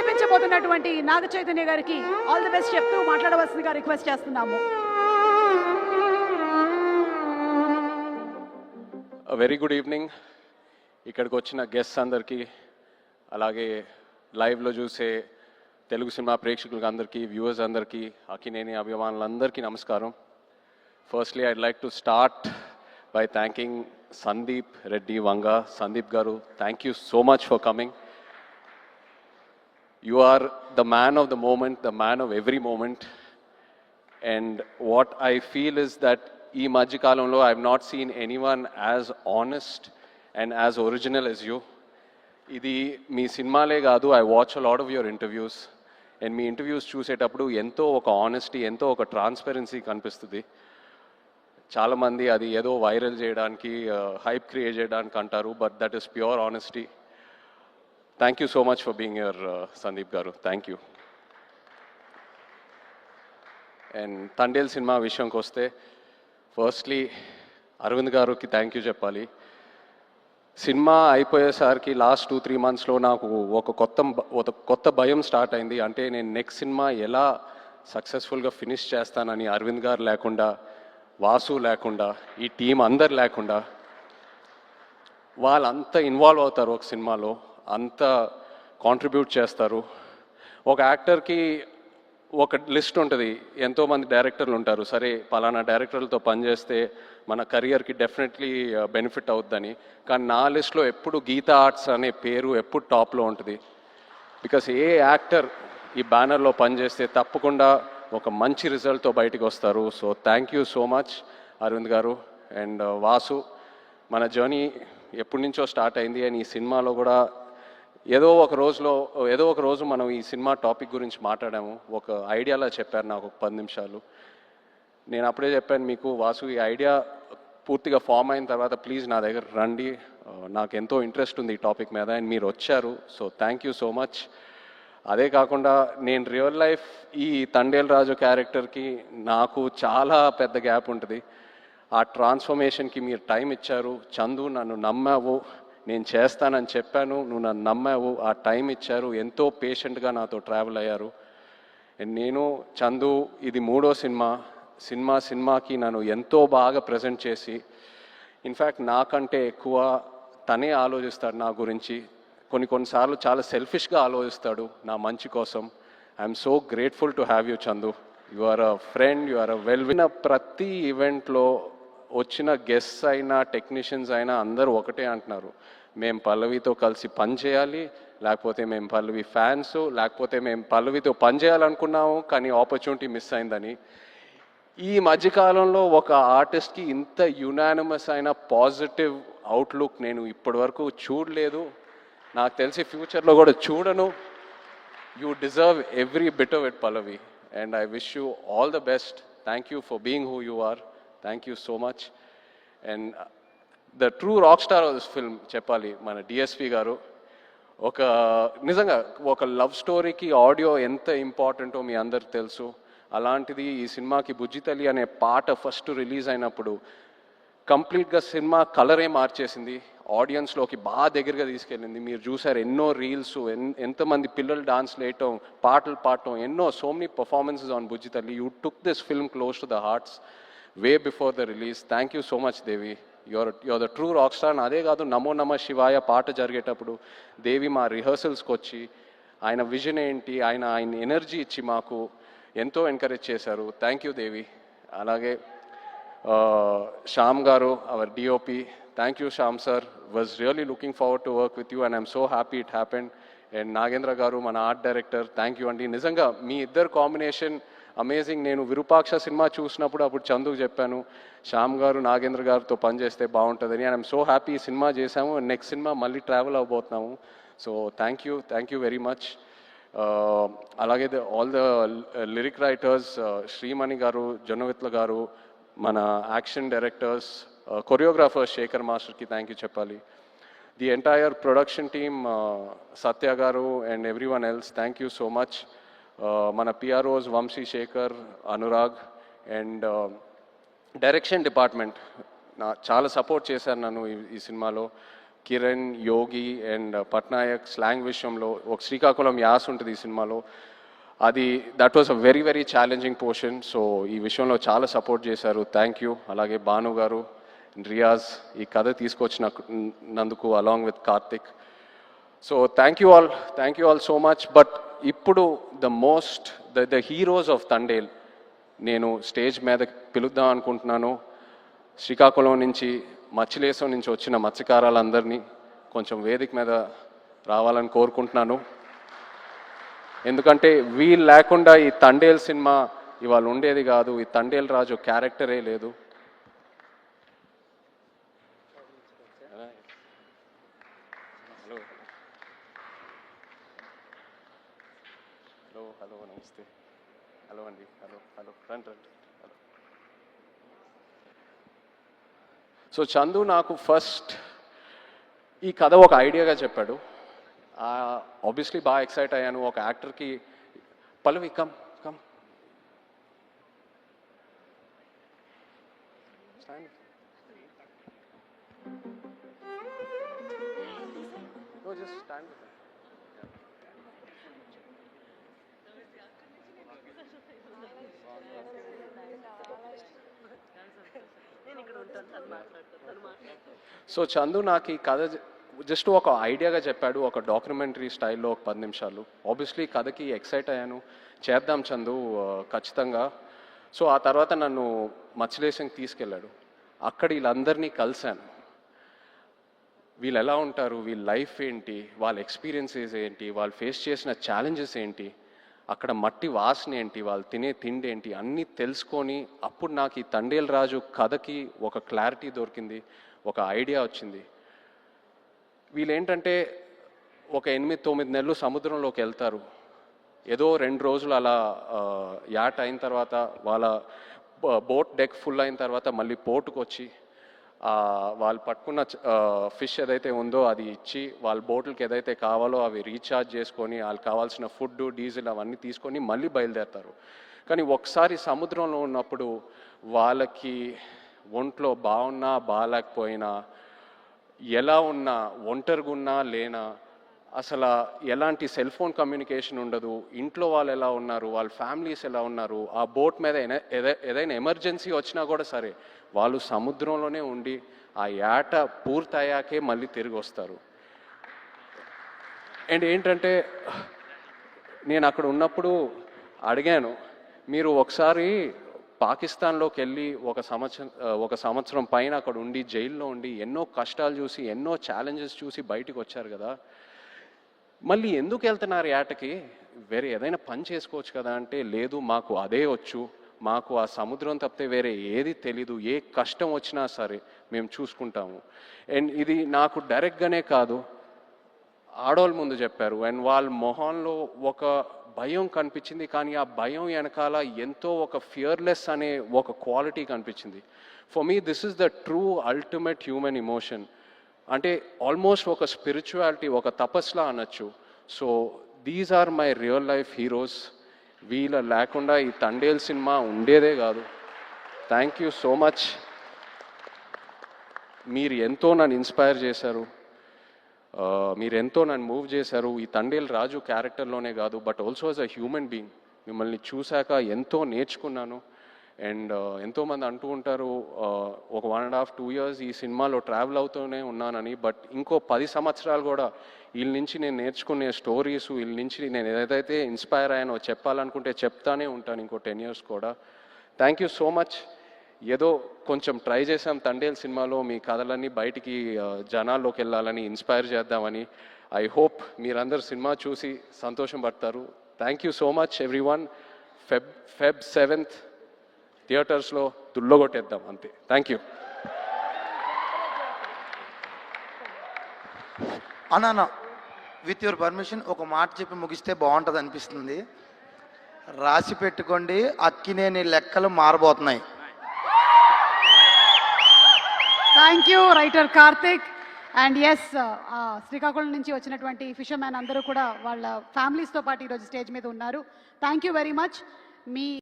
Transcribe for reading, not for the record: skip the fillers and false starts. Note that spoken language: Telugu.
నడిపించబోతున్నటువంటి నాగ చైతన్య గారికి ఆల్ ది బెస్ట్ చెప్తూ మాట్లాడవలసిందిగా రిక్వెస్ట్ చేస్తున్నాము. Very good evening. ఇక్కడికి వచ్చిన గెస్ట్స్ అందరికీ, అలాగే లైవ్లో చూసే తెలుగు సినిమా ప్రేక్షకులకు అందరికీ, వ్యూవర్స్ అందరికీ, అక్కినేని అభిమానులందరికీ నమస్కారం. Firstly I'd like to start by thanking Sandeep Reddy Vanga. Sandeep garu, thank you so much for coming. You are the man of the moment, the man of every moment. And what I feel is that ee madhya kalamlo I have not seen anyone as honest and as original as you. Idi mee cinemale gaadu, I watch a lot of your interviews, and mee interviews chusetappudu ento oka honesty, ento oka transparency kanipistudi. Chaala mandi adi edo viral cheyadaniki hype create cheyadaniki antaru, but that is pure honesty. Thank you so much for being here, Sandeep Garu. Thank you. And Tandel cinema vishayam koste, firstly Arvind Garu ki thank you cheppali. Cinema అయిపోయేసరికి లాస్ట్ 2-3 మంత్స్లో నాకు ఒక కొత్త భయం స్టార్ట్ అయింది. అంటే నేను నెక్స్ట్ సినిమా ఎలా సక్సెస్ఫుల్గా ఫినిష్ చేస్తానని. అరవింద్ గారు లేకుండా, వాసు లేకుండా, ఈ టీం అందరు లేకుండా, వాళ్ళంతా ఇన్వాల్వ్ అవుతారు ఒక సినిమాలో, అంత కాంట్రిబ్యూట్ చేస్తారు. ఒక యాక్టర్కి ఒక లిస్ట్ ఉంటుంది, ఎంతోమంది డైరెక్టర్లు ఉంటారు. సరే పలానా డైరెక్టర్లతో పనిచేస్తే మన కెరియర్కి డెఫినెట్లీ బెనిఫిట్ అవుతుందని. కానీ నా లిస్ట్లో ఎప్పుడు గీతా ఆర్ట్స్ అనే పేరు ఎప్పుడు టాప్లో ఉంటుంది. బికాస్ ఏ యాక్టర్ ఈ బ్యానర్లో పనిచేస్తే తప్పకుండా ఒక మంచి రిజల్ట్తో బయటకు వస్తారు. So thank you so much Aravind garu. And Vasu, మన జర్నీ ఎప్పటి నుంచో స్టార్ట్ అయింది. అండ్ ఈ సినిమాలో కూడా ఏదో ఒక రోజు మనం ఈ సినిమా టాపిక్ గురించి మాట్లాడాము. ఒక ఐడియాలా చెప్పారు నాకు ఒక 10 నిమిషాలు. నేను అప్పుడే చెప్పాను మీకు, వాసు ఈ ఐడియా పూర్తిగా ఫామ్ అయిన తర్వాత ప్లీజ్ నా దగ్గర రండి, నాకు ఎంతో ఇంట్రెస్ట్ ఉంది ఈ టాపిక్ మీద. అండ్ మీరు వచ్చారు. So thank you so much. అదే కాకుండా నేను రియల్ లైఫ్ ఈ తండేల్ రాజు క్యారెక్టర్కి నాకు చాలా పెద్ద గ్యాప్ ఉంటుంది. ఆ ట్రాన్స్ఫర్మేషన్కి మీరు టైం ఇచ్చారు. చందు, నన్ను నమ్మావు, నేను చేస్తానని చెప్పాను, నువ్వు నన్ను నమ్మావు, ఆ టైం ఇచ్చారు, ఎంతో పేషెంట్గా నాతో ట్రావెల్ అయ్యారు. నేను చందు ఇది 3వ సినిమాకి నన్ను ఎంతో బాగా ప్రజెంట్ చేసి, ఇన్ఫ్యాక్ట్ నాకంటే ఎక్కువ తనే ఆలోచిస్తాడు నా గురించి. కొన్నిసార్లు చాలా సెల్ఫిష్గా ఆలోచిస్తాడు నా మంచి కోసం. I'm so grateful to have you Chandu. You are a friend, you are a విన్న ప్రతి ఈవెంట్లో వచ్చిన గెస్ట్స్ అయినా టెక్నీషియన్స్ అయినా అందరూ ఒకటే అంటున్నారు, మేము పల్లవితో కలిసి పని చేయాలి, లేకపోతే మేము పల్లవి ఫ్యాన్స్, లేకపోతే మేము పల్లవితో పని చేయాలనుకున్నాము కానీ ఆపర్చునిటీ మిస్ అయిందని. ఈ మధ్యకాలంలో ఒక ఆర్టిస్ట్కి ఇంత యునానిమస్ అయిన పాజిటివ్ అవుట్లుక్ నేను ఇప్పటివరకు చూడలేదు. నాకు తెలిసి ఫ్యూచర్లో కూడా చూడను. You deserve every bit of it Pallavi. And I wish you all the best. Thank you for being who you are. Thank you so much. And the true rock star of this film చెప్పాలి మన డిఎస్పి గారు. నిజంగా ఒక లవ్ స్టోరీకి ఆడియో ఎంత ఇంపార్టెంటో మీ అందరికి తెలుసు. అలాంటిది ఈ సినిమాకి బుజ్జితల్లి అనే పాట ఫస్ట్ రిలీజ్ అయినప్పుడు కంప్లీట్గా సినిమా కలరే మార్చేసింది, ఆడియన్స్లోకి బాగా దగ్గరగా తీసుకెళ్ళింది. మీరు చూసారు ఎన్నో రీల్స్, ఎంతమంది పిల్లలు డాన్స్లు వేయటం, పాటలు పాడటం, ఎన్నో so many performances on Bujjithalli. You took this film close to the hearts way before the release. Thank you so much Devi. Your the true rock star. అదే కాదు, నమో నమ శివాయ పాట జరిగేటప్పుడు దేవి మా రిహర్సల్స్కి వచ్చి ఆయన విజన్ ఏంటి, ఆయన ఎనర్జీ ఇచ్చి మాకు ఎంతో ఎంకరేజ్ చేశారు. Thank you Devi. అలాగే Shyam garu, our DOP, thank you Shyam sir. Was really looking forward to work with you and I'm so happy it happened. And Nagendra garu, మన ఆర్ట్ డైరెక్టర్, థ్యాంక్ యూ అండి. నిజంగా మీ ఇద్దరు కాంబినేషన్ అమేజింగ్. నేను విరూపాక్ష సినిమా చూసినప్పుడు అప్పుడు చందుకు చెప్పాను, శ్యామ్ గారు నాగేంద్ర గారితో పనిచేస్తే బాగుంటుందని. అండ్ ఐఎమ్ సో హ్యాపీ ఈ సినిమా చేశాము. నెక్స్ట్ సినిమా మళ్ళీ ట్రావెల్ అవ్వబోతున్నాము. So thank you very much. అలాగే all the lyric writers, Srimani garu, Jonnavithula garu, మన యాక్షన్ డైరెక్టర్స్, కొరియోగ్రాఫర్స్ శేఖర్ మాస్టర్కి థ్యాంక్ యూ చెప్పాలి. The entire production team, Satya garu and everyone else, thank you so much. మన PROs Vamsi, Sekhar, Anurag. And direction department చాలా సపోర్ట్ చేశారు నన్ను ఈ సినిమాలో. కిరణ్, యోగి అండ్ పట్నాయక్ స్లాంగ్ విషయంలో ఒక శ్రీకాకుళం యాస ఉంటుంది ఈ సినిమాలో. అది that was a very very challenging portion. So ఈ విషయంలో చాలా సపోర్ట్ చేశారు. Thank you. అలాగే భాను గారు, రియాజ్ ఈ కథ తీసుకొచ్చినందుకు along with Karthik. So thank you all so much. But ఇప్పుడు ద హీరోస్ ఆఫ్ తండేల్ నేను స్టేజ్ మీద పిలుద్దాం అనుకుంటున్నాను. శ్రీకాకుళం నుంచి, మత్స్యలేశం నుంచి వచ్చిన మత్స్యకారులందరినీ కొంచెం వేదిక మీద రావాలని కోరుకుంటున్నాను. ఎందుకంటే వీళ్ళు లేకుండా ఈ తండేల్ సినిమా ఇవాళ ఉండేది కాదు. ఈ తండేల్ రాజు క్యారెక్టరే లేదు. హలో నమస్తే. హలో అండి. హలో రండి. సో చందు నాకు ఫస్ట్ ఈ కథ ఒక ఐడియాగా చెప్పాడు. ఆబ్వియస్లీ బాగా ఎక్సైట్ అయ్యాను. ఒక యాక్టర్కి Pallavi come just stand. So Chandu నాకు ఈ కథ జస్ట్ ఒక ఐడియాగా చెప్పాడు, ఒక డాక్యుమెంటరీ స్టైల్లో ఒక 10 నిమిషాలు. ఆబ్వియస్లీ కథకి ఎక్సైట్ అయ్యాను. చేద్దాం చందు ఖచ్చితంగా. సో ఆ తర్వాత నన్ను మత్స్యలేశంకి తీసుకెళ్ళాడు. అక్కడ వీళ్ళందరినీ కలిశాను. వీళ్ళు ఎలా ఉంటారు, వీళ్ళ లైఫ్ ఏంటి, వాళ్ళ ఎక్స్పీరియన్సెస్ ఏంటి, వాళ్ళు ఫేస్ చేసిన ఛాలెంజెస్ ఏంటి, అక్కడ మట్టి వాసన ఏంటి, వాళ్ళు తినే తిండి ఏంటి, అన్నీ తెలుసుకొని అప్పుడు నాకు ఈ తండేల్ రాజు కథకి ఒక క్లారిటీ దొరికింది, ఒక ఐడియా వచ్చింది. వీళ్ళేంటంటే ఒక 8-9 నెలలు సముద్రంలోకి వెళ్తారు. ఏదో 2 రోజులు అలా యాట్ అయిన తర్వాత వాళ్ళ బోట్ డెక్ ఫుల్ అయిన తర్వాత మళ్ళీ పోర్టుకు వచ్చి వాళ్ళు పట్టుకున్న ఫిష్ ఏదైతే ఉందో అది ఇచ్చి వాళ్ళ బోట్లకి ఏదైతే కావాలో అవి రీఛార్జ్ చేసుకొని వాళ్ళకి కావాల్సిన ఫుడ్, డీజిల్ అవన్నీ తీసుకొని మళ్ళీ బయలుదేరుతారు. కానీ ఒకసారి సముద్రంలో ఉన్నప్పుడు వాళ్ళకి ఒంట్లో బాగున్నా బాగాలేకపోయినా, ఎలా ఉన్నా, ఒంటరిగా ఉన్నా లేనా, అసలు ఎలాంటి సెల్ ఫోన్ కమ్యూనికేషన్ ఉండదు, ఇంట్లో వాళ్ళు ఎలా ఉన్నారు, వాళ్ళ ఫ్యామిలీస్ ఎలా ఉన్నారు, ఆ బోట్ మీద ఏదైనా ఎమర్జెన్సీ వచ్చినా కూడా సరే వాళ్ళు సముద్రంలోనే ఉండి ఆ యాట పూర్తయ్యాకే మళ్ళీ తిరిగి వస్తారు. అండ్ ఏంటంటే నేను అక్కడ ఉన్నప్పుడు అడిగాను, మీరు ఒకసారి పాకిస్తాన్లోకి వెళ్ళి ఒక సంవత్సరం పైన అక్కడ ఉండి జైల్లో ఉండి ఎన్నో కష్టాలు చూసి ఎన్నో ఛాలెంజెస్ చూసి బయటకు వచ్చారు కదా, మళ్ళీ ఎందుకు వెళ్తున్నారు యాటకి, వేరే ఏదైనా పని చేసుకోవచ్చు కదా అంటే, లేదు మాకు అదే వచ్చు, మాకు ఆ సముద్రం తప్పితే వేరే ఏది తెలీదు, ఏ కష్టం వచ్చినా సరే మేము చూసుకుంటాము. అండ్ ఇది నాకు డైరెక్ట్గానే కాదు, ఆడవాళ్ళ ముందు చెప్పారు. అండ్ వాళ్ళ మొహంలో ఒక భయం కనిపించింది, కానీ ఆ భయం వెనకాల ఎంతో ఒక ఫియర్లెస్ అనే ఒక క్వాలిటీ కనిపించింది. For me this is the true ultimate human emotion. అంటే ఆల్మోస్ట్ ఒక స్పిరిచువాలిటీ, ఒక తపస్లా అనొచ్చు. So these are my real life heroes. వీళ్ళ లేకుండా ఈ తండేల్ సినిమా ఉండేదే కాదు. Thank you so much. మీరు ఎంతో నన్ను ఇన్స్పైర్ చేశారు, మీరు ఎంతో నన్ను మూవ్ చేశారు. ఈ తండేల్ రాజు క్యారెక్టర్లోనే కాదు, but also as a human being మిమ్మల్ని చూశాక ఎంతో నేర్చుకున్నాను. అండ్ ఎంతోమంది అంటూ ఉంటారు ఒక 1.5-2 years ఈ సినిమాలో ట్రావెల్ అవుతూనే ఉన్నానని. బట్ ఇంకో 10 సంవత్సరాలు కూడా వీళ్ళ నుంచి నేను నేర్చుకునే స్టోరీస్, వీళ్ళ నుంచి నేను ఏదైతే ఇన్స్పైర్ అయ్యానో చెప్పాలనుకుంటే చెప్తానే ఉంటాను ఇంకో 10 years కూడా. Thank you so much. ఏదో కొంచెం ట్రై చేసాం తండేల్ సినిమాలో మీ కథలన్నీ బయటికి జనాల్లోకి వెళ్ళాలని, ఇన్స్పైర్ చేద్దామని. ఐ హోప్ మీరందరూ సినిమా చూసి సంతోషం పడతారు. Thank you so much everyone. Feb 7th థియేటర్స్లో దుల్లగొట్టేద్దాం అంతే. Thank you. అన్నా, విత్ యువర్ పర్మిషన్ ఒక మాట చెప్పి ముగిస్తే బాగుంటుంది అనిపిస్తుంది. రాసి పెట్టుకోండి, అక్కినేని లెక్కలు మారబోతున్నాయి. Thank you writer Karthik. And yes, Srikakulam నుంచి వచ్చినటువంటి ఫిషర్మ్యాన్ అందరూ కూడా వాళ్ళ ఫ్యామిలీస్తో పాటు ఈరోజు స్టేజ్ మీద ఉన్నారు. Thank you very much. Me